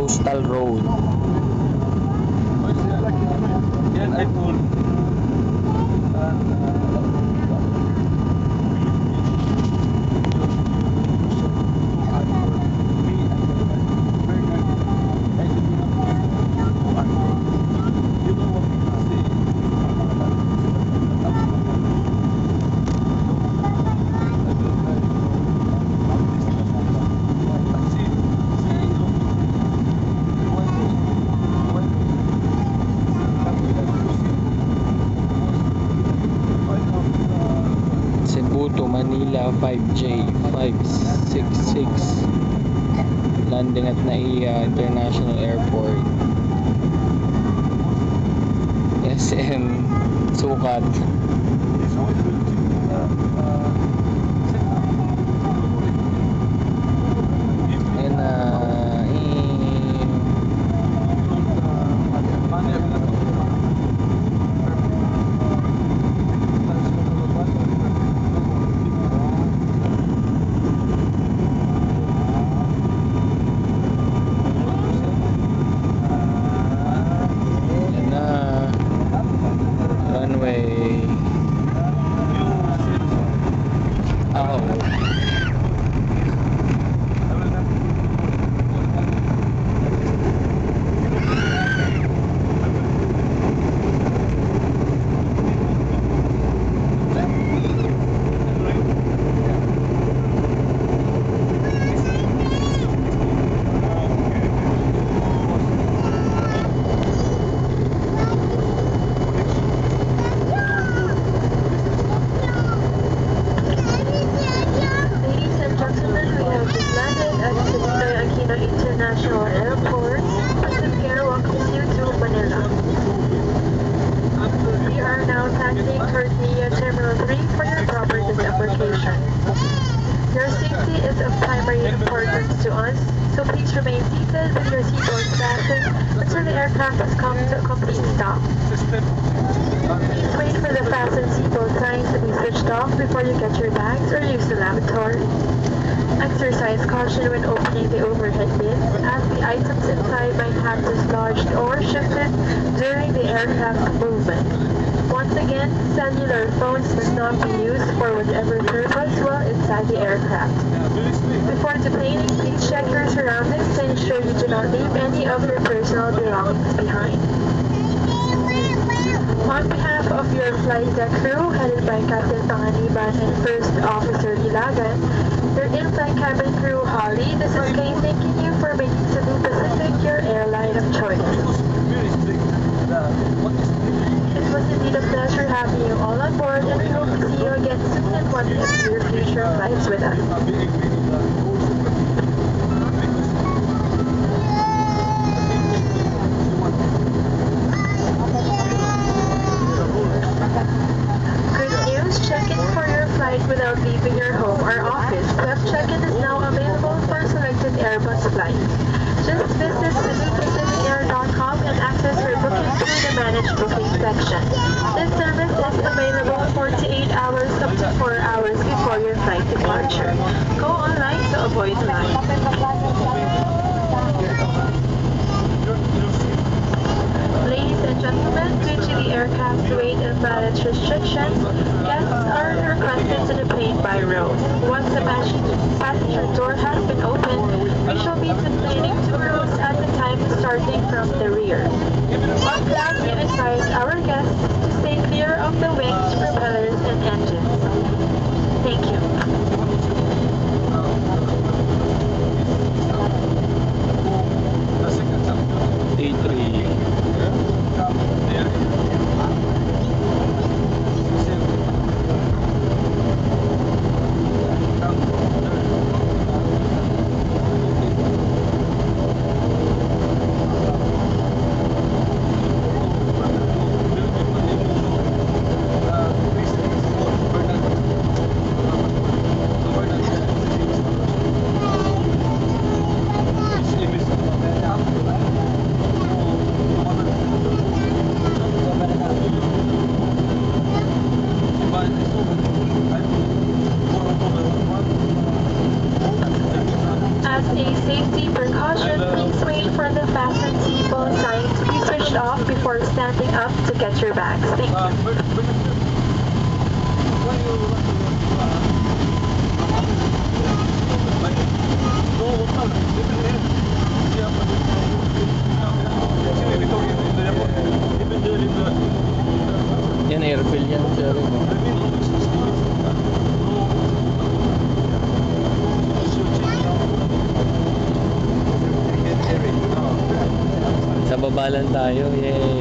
Coastal Road. Yan ay full. Cebu to Manila 5J 566, landing at NAIA International Airport. SM Sukat. And runway. Oh. International Airport, Pacific Air welcomes you to Manila. We are now taxiing towards the Terminal 3 for your proper disembarkation. Your safety is of primary importance to us, so please remain seated with your seatbelts fastened until the aircraft has come to a complete stop. Please wait for the fasten seatbelt signs to be switched off before you get your bags or use the lavatory. Exercise caution when opening the overhead bins, as the items inside might have dislodged or shifted during the aircraft movement. Once again, cellular phones must not be used for whatever purpose while inside the aircraft. Before deplaning, please check your surroundings to ensure you do not leave any of your personal belongings behind. On behalf of your flight deck crew, headed by Captain Panganiban and First Officer Ilagan, your in-flight cabin crew, Holly, this is Kay thanking you for making Cebu Pacific your airline of choice. It was indeed a pleasure having you all on board, and we hope to see you again soon in one of your future flights with us. Check-in for your flight without leaving your home or office. Web check-in is now available for selected Airbus flights. Just visit CebuPacificAir.com and access your booking through the Managed Booking section. This service is available 48 hours up to 4 hours before your flight departure. Go online to avoid line. Ladies and gentlemen, due to the aircraft's weight and balance restrictions, guests are requested to the plane by row. Once the passenger door has been opened, we shall be deplaning 2 rows at a time starting from the rear. On ground, we advise our guests to stay clear of the wings, propellers, and engines. Thank you. T3. As a safety precaution, please wait for the fasten seatbelt sign to be switched off before standing up to get your bags. Thank you. Yan, airfill yan, sir. Sa baba lang tayo, yay.